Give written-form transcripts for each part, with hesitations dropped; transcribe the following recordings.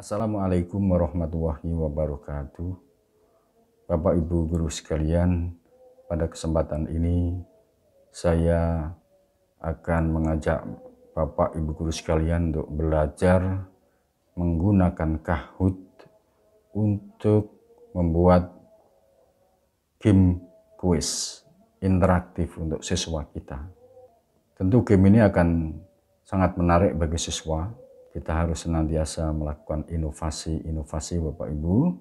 Assalamualaikum warahmatullahi wabarakatuh. Bapak Ibu guru sekalian, pada kesempatan ini saya akan mengajak Bapak Ibu guru sekalian untuk belajar menggunakan Kahoot untuk membuat game kuis interaktif untuk siswa kita. Tentu game ini akan sangat menarik bagi siswa. Kita harus senantiasa melakukan inovasi-inovasi Bapak Ibu.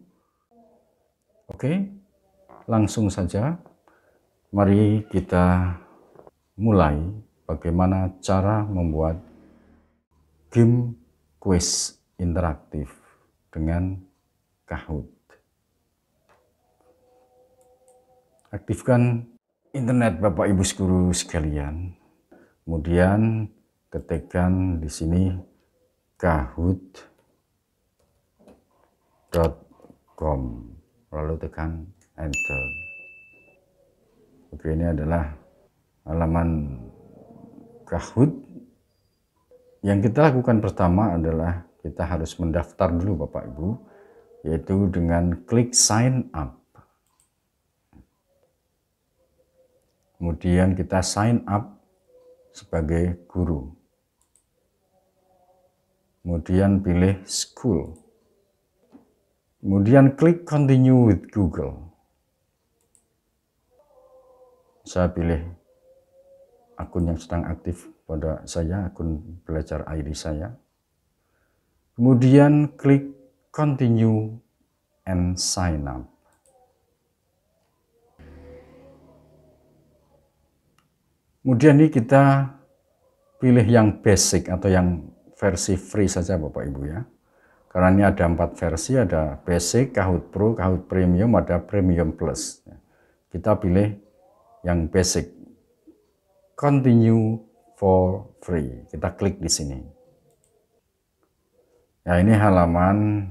Oke, langsung saja. Mari kita mulai bagaimana cara membuat game kuis interaktif dengan Kahoot. Aktifkan internet Bapak Ibu guru sekalian. Kemudian ketikkan di sini kahoot.com, lalu tekan enter. Oke, ini adalah halaman Kahoot. Yang kita lakukan pertama adalah kita harus mendaftar dulu Bapak Ibu, yaitu dengan klik sign up. Kemudian kita sign up sebagai guru. Kemudian pilih school. Kemudian klik continue with Google. Saya pilih akun yang sedang aktif pada saya, akun belajar ID saya. Kemudian klik continue and sign up. Kemudian ini kita pilih yang basic atau yang versi free saja Bapak Ibu ya. Karena ini ada 4 versi, ada basic, Kahoot Pro, Kahoot Premium, ada Premium Plus. Kita pilih yang basic. Continue for free. Kita klik di sini. Nah, ini halaman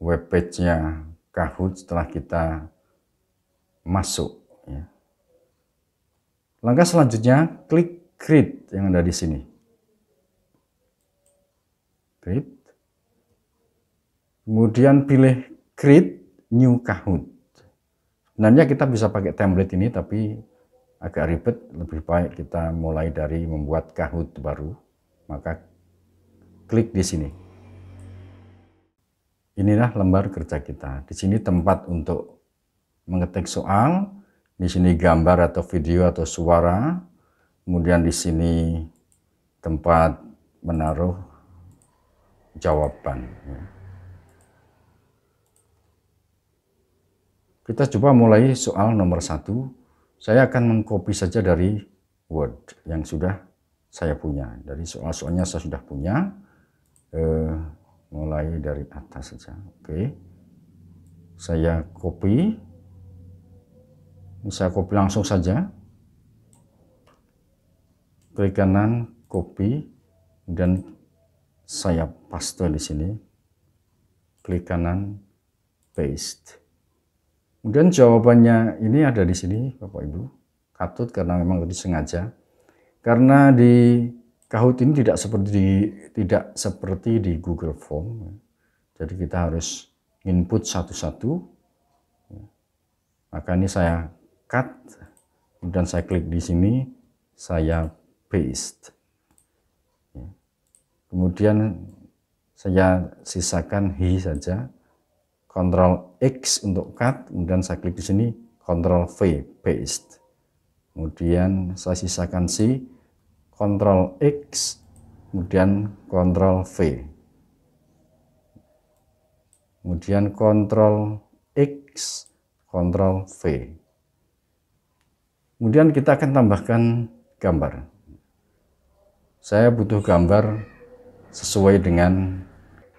webpage-nya Kahoot setelah kita masuk ya. Langkah selanjutnya klik create yang ada di sini. Create. Kemudian pilih create new Kahoot. Sebenarnya kita bisa pakai template ini, tapi agak ribet. Lebih baik kita mulai dari membuat Kahoot baru. Maka klik di sini. Inilah lembar kerja kita. Di sini tempat untuk mengetik soal. Di sini gambar atau video atau suara. Kemudian di sini tempat menaruh jawaban. Kita coba mulai soal nomor 1. Saya akan mengcopy saja dari Word yang sudah saya punya. Dari soal-soalnya saya sudah punya. Mulai dari atas saja. Oke. Saya copy. Saya copy langsung saja. Klik kanan, copy, dan saya paste di sini. Klik kanan, paste. Kemudian jawabannya ini ada di sini, Bapak Ibu. Katut karena memang tadi sengaja. Karena di Kahoot ini tidak seperti di Google Form. Jadi kita harus input satu-satu. Maka ini saya cut, kemudian saya klik di sini, saya paste. Kemudian saya sisakan hi saja, Ctrl X untuk cut, kemudian saya klik di sini, Ctrl V, paste. Kemudian saya sisakan si, Ctrl X, kemudian Ctrl V. Kemudian Ctrl X, Ctrl V. Kemudian kita akan tambahkan gambar. Saya butuh gambar sesuai dengan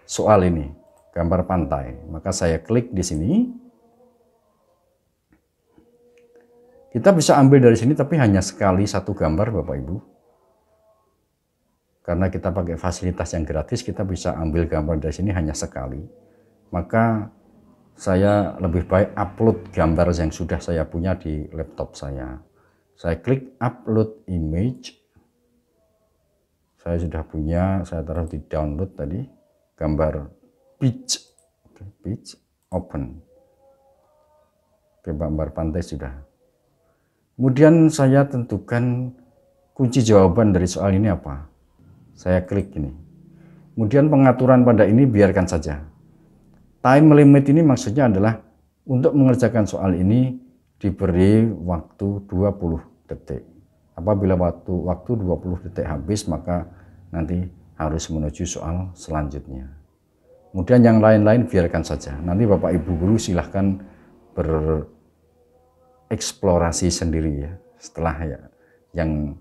soal ini, gambar pantai. Maka saya klik di sini. Kita bisa ambil dari sini tapi hanya sekali satu gambar Bapak Ibu. Karena kita pakai fasilitas yang gratis, kita bisa ambil gambar dari sini hanya sekali. Maka saya lebih baik upload gambar yang sudah saya punya di laptop saya. Saya klik upload image. Saya sudah punya, saya taruh di download tadi. gambar beach, beach, open. Oke, gambar pantai sudah. Kemudian saya tentukan kunci jawaban dari soal ini apa. Saya klik ini. Kemudian pengaturan pada ini biarkan saja. Time limit ini maksudnya adalah untuk mengerjakan soal ini diberi waktu 20 detik. Apabila waktu 20 detik habis, maka nanti harus menuju soal selanjutnya. Kemudian yang lain-lain biarkan saja. Nanti Bapak Ibu guru silahkan bereksplorasi sendiri ya, setelah ya yang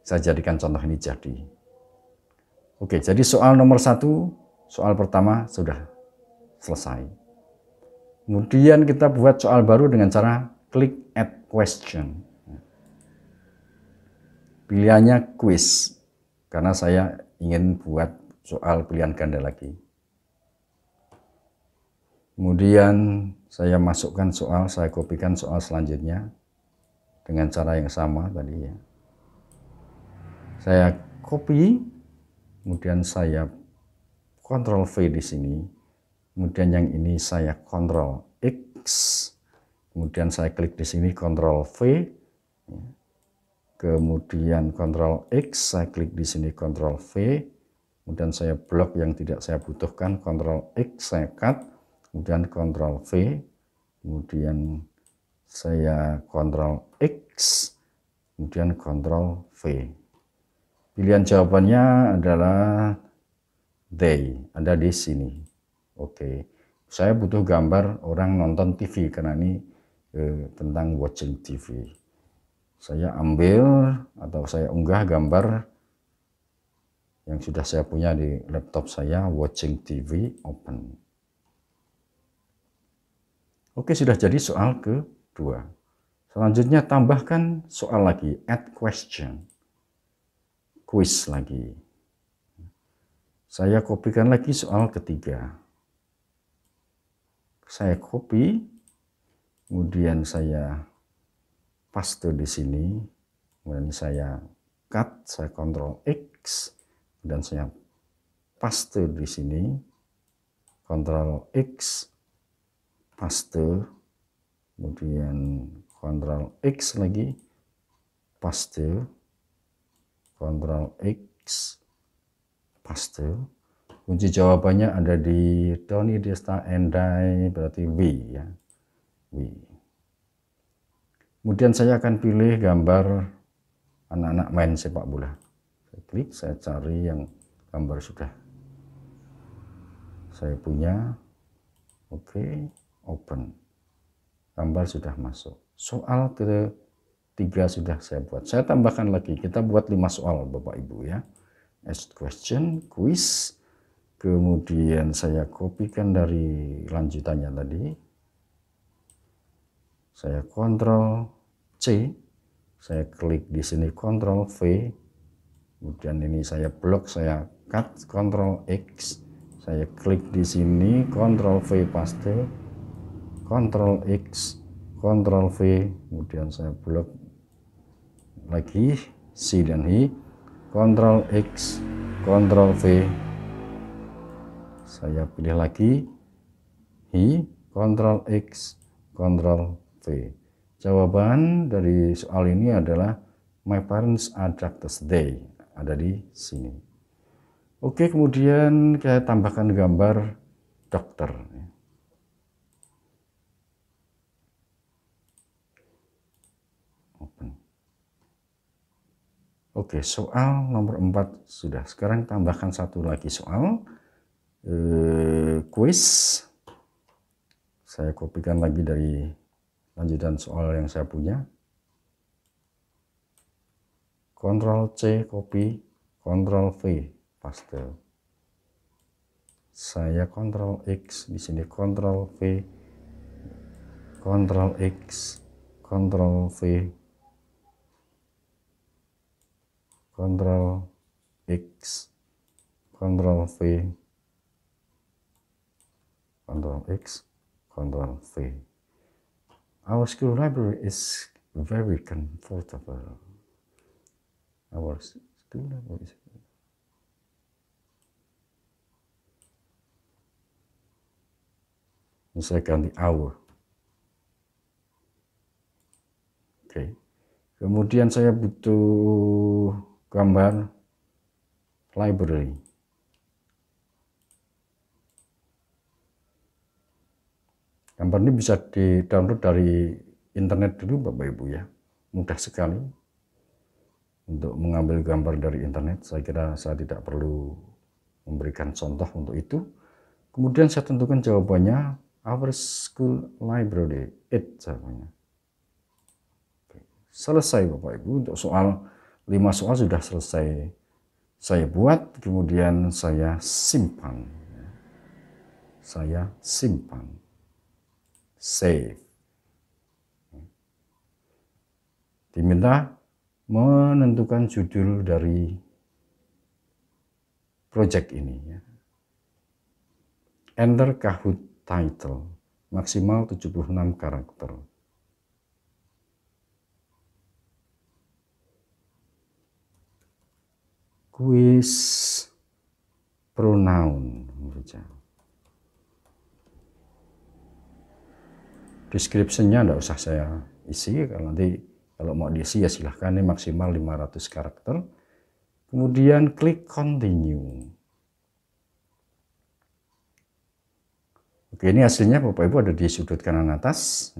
saya jadikan contoh ini jadi. Oke, jadi soal nomor 1, soal pertama sudah selesai. Kemudian kita buat soal baru dengan cara klik add question. Pilihannya quiz, karena saya ingin buat soal pilihan ganda lagi. Kemudian saya masukkan soal, saya kopikan soal selanjutnya dengan cara yang sama tadi ya. Saya copy, kemudian saya Ctrl V di sini. Kemudian yang ini saya Ctrl X. Kemudian saya klik di sini Ctrl V. Kemudian Ctrl X, saya klik di sini Ctrl V. Kemudian saya blok yang tidak saya butuhkan, Ctrl X saya cut. Kemudian Ctrl V. Kemudian saya Ctrl X. Kemudian Ctrl V. Pilihan jawabannya adalah they, ada di sini. Oke, saya butuh gambar orang nonton TV karena ini tentang watching TV. Saya ambil atau saya unggah gambar yang sudah saya punya di laptop saya, watching TV open. Oke, sudah jadi soal kedua. Selanjutnya tambahkan soal lagi, add question. Quiz lagi. Saya kopikan lagi soal ketiga. Saya copy, kemudian saya paste di sini, kemudian saya cut, saya Ctrl X, dan saya paste di sini, Ctrl X, paste, kemudian Ctrl X lagi, paste, Ctrl X, paste. Kunci jawabannya ada di Doni Desta Endai, berarti W ya. W. Kemudian saya akan pilih gambar anak-anak main sepak bola. Saya klik, saya cari yang gambar sudah saya punya. Oke, open. Gambar sudah masuk. Soal ketiga sudah saya buat. Saya tambahkan lagi, kita buat 5 soal Bapak Ibu ya. Ask question, quiz. Kemudian saya kopikan dari lanjutannya tadi. Saya Ctrl C, saya klik di sini Ctrl V. Kemudian ini saya blok, saya cut Ctrl X. Saya klik di sini Ctrl V paste, Ctrl X, Ctrl V. Kemudian saya blok lagi C dan I, Ctrl X, Ctrl V. Saya pilih lagi I, Ctrl X, Ctrl V. Jawaban dari soal ini adalah my parents are doctors they, ada di sini. Oke, kemudian saya tambahkan gambar dokter. Open. Oke, soal nomor 4 sudah. Sekarang tambahkan satu lagi soal. Quiz. Saya kopikan lagi dari lanjutan soal yang saya punya. Ctrl C copy, Ctrl V paste. Saya Ctrl X di sini, Ctrl V, Ctrl X, Ctrl V, Ctrl X, Ctrl V, Ctrl X, Ctrl V. Our school library is very comfortable. Our school library is... Ini saya ganti hour. Oke. Kemudian saya butuh gambar library. Gambar ini bisa di-download dari internet dulu Bapak Ibu ya. Mudah sekali untuk mengambil gambar dari internet. Saya kira saya tidak perlu memberikan contoh untuk itu. Kemudian saya tentukan jawabannya our school library 8 jawabannya. Oke. Selesai Bapak Ibu, untuk soal 5 soal sudah selesai saya buat, kemudian saya simpan. Saya simpan. Save. Diminta menentukan judul dari project ini ya. Enter Kahoot title, maksimal 76 karakter. Quiz pronoun. Description-nya tidak usah saya isi, kalau mau diisi ya silahkan, ini maksimal 500 karakter. Kemudian klik continue. Oke, ini hasilnya Bapak Ibu ada di sudut kanan atas.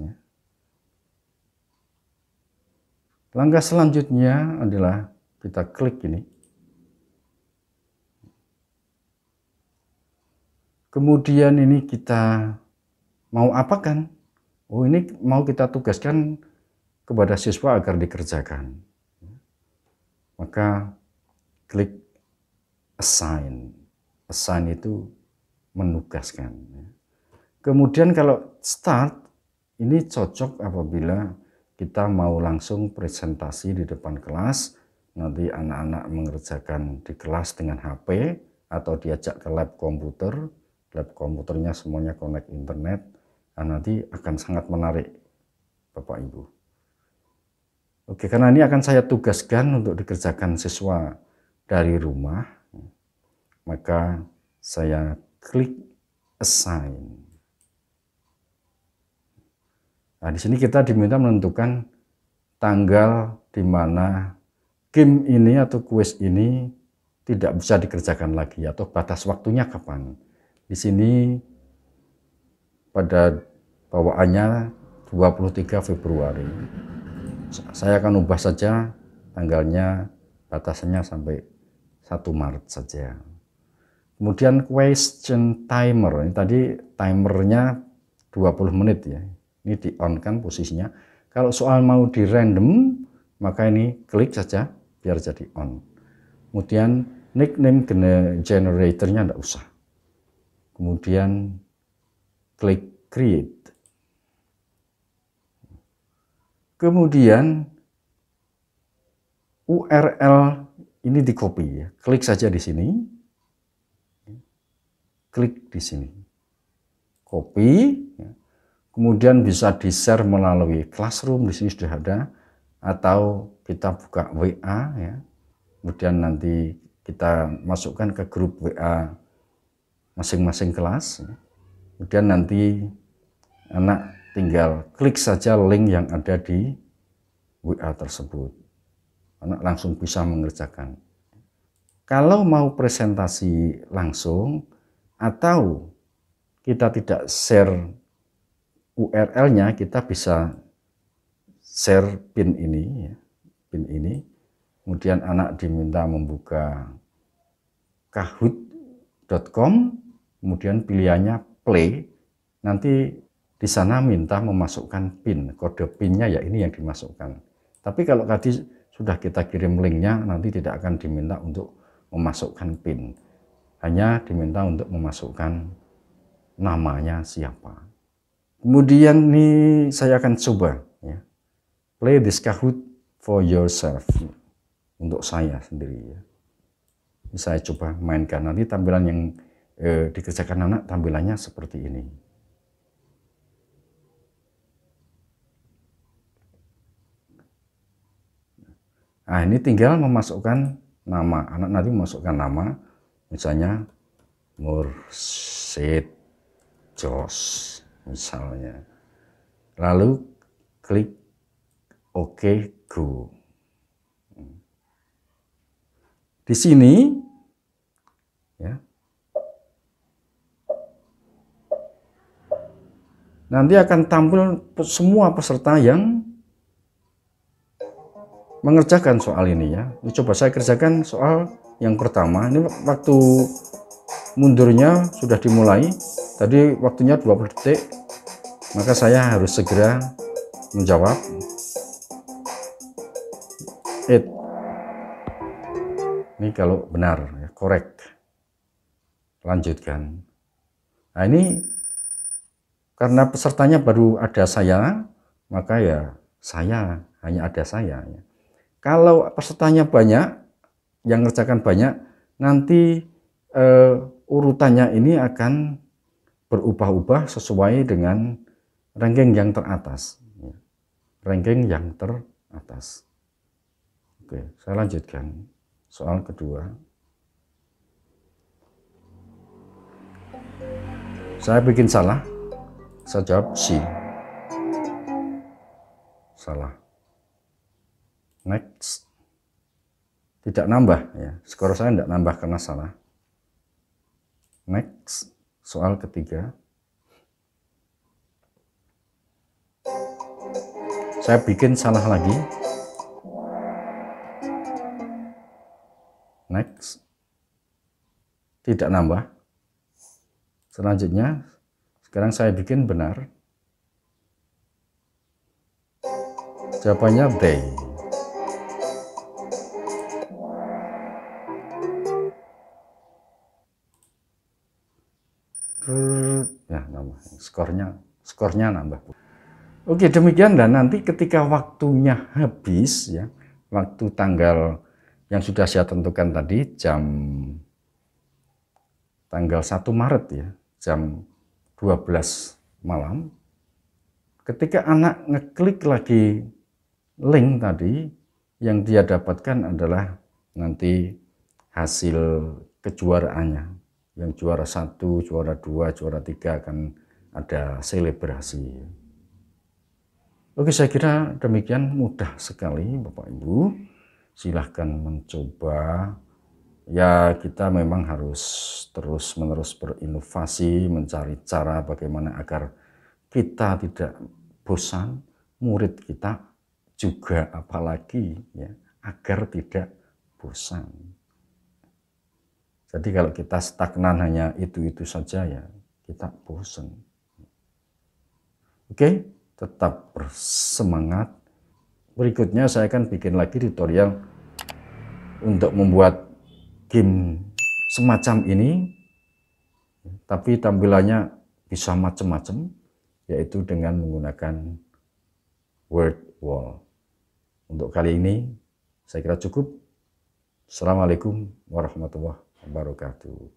Langkah selanjutnya adalah kita klik ini. Kemudian ini kita mau apakan? Oh, ini mau kita tugaskan kepada siswa agar dikerjakan. Maka klik assign. Assign itu menugaskan. Kemudian kalau start, ini cocok apabila kita mau langsung presentasi di depan kelas. Nanti anak-anak mengerjakan di kelas dengan HP atau diajak ke lab komputer. Lab komputernya semuanya connect internet. Nah, nanti akan sangat menarik Bapak Ibu. Oke, karena ini akan saya tugaskan untuk dikerjakan siswa dari rumah, maka saya klik assign. Nah, di sini kita diminta menentukan tanggal di mana game ini atau kuis ini tidak bisa dikerjakan lagi atau batas waktunya kapan. Di sini pada bawaannya 23 Februari. Saya akan ubah saja tanggalnya, batasannya sampai 1 Maret saja. Kemudian question timer, ini tadi timernya 20 menit ya. Ini di on kan posisinya. Kalau soal mau di random, maka ini klik saja biar jadi on. Kemudian nickname generatornya tidak usah. Kemudian klik create. Kemudian URL ini di copy ya. Klik saja di sini. Klik di sini. Copy. Kemudian bisa di-share melalui Classroom, di sini sudah ada, atau kita buka WA ya. Kemudian nanti kita masukkan ke grup WA masing-masing kelas. Kemudian nanti anak tinggal klik saja link yang ada di WA tersebut. Anak langsung bisa mengerjakan. Kalau mau presentasi langsung atau kita tidak share URL-nya, kita bisa share pin ini, ya, pin ini. Kemudian anak diminta membuka kahoot.com, kemudian pilihannya play. Nanti di sana minta memasukkan PIN, kode PIN-nya ya ini yang dimasukkan. Tapi kalau tadi sudah kita kirim linknya, nanti tidak akan diminta untuk memasukkan PIN. Hanya diminta untuk memasukkan namanya siapa. Kemudian ini saya akan coba ya. Play this Kahoot for yourself. Untuk saya sendiri ya. Ini saya coba mainkan. Nanti tampilan yang dikerjakan anak tampilannya seperti ini. Nah, ini tinggal memasukkan nama. Anak nanti memasukkan nama, misalnya Mursid Jos. misalnya. Lalu klik OK Go. Di sini ya, nanti akan tampil semua peserta yang mengerjakan soal ini ya. Ini coba saya kerjakan soal yang pertama. Ini waktu mundurnya sudah dimulai. Tadi waktunya 20 detik. Maka saya harus segera menjawab. Ini kalau benar, ya, correct. Lanjutkan. Nah ini karena pesertanya baru ada saya, maka ya saya, hanya ada saya. Ya. Kalau pesertanya banyak, yang ngerjakan banyak, nanti urutannya ini akan berubah-ubah sesuai dengan ranking yang teratas. Ya. Ranking yang teratas. Oke, saya lanjutkan. Soal kedua. Saya bikin salah. Saya jawab C. Salah. Next. Tidak nambah ya. Skor saya tidak nambah karena salah. Next. Soal ketiga. Saya bikin salah lagi. Next. Tidak nambah. Selanjutnya, sekarang saya bikin benar. Jawabannya they. Ya, nambah. Skornya nambah. Oke, demikian, dan nanti ketika waktunya habis ya, waktu tanggal yang sudah saya tentukan tadi tanggal 1 Maret ya, jam 12 malam, ketika anak ngeklik lagi link tadi, yang dia dapatkan adalah nanti hasil kejuaraannya. Yang juara 1, juara 2, juara 3 akan ada selebrasi. Oke, saya kira demikian, mudah sekali Bapak Ibu. Silahkan mencoba. Ya, kita memang harus terus-menerus berinovasi, mencari cara bagaimana agar kita tidak bosan, murid kita juga apalagi ya, agar tidak bosan. Jadi kalau kita stagnan hanya itu-itu saja ya, kita bosan. Oke, tetap bersemangat. Berikutnya saya akan bikin lagi tutorial untuk membuat game semacam ini, tapi tampilannya bisa macam-macam, yaitu dengan menggunakan word wall. Untuk kali ini saya kira cukup. Assalamualaikum warahmatullahi wabarakatuh.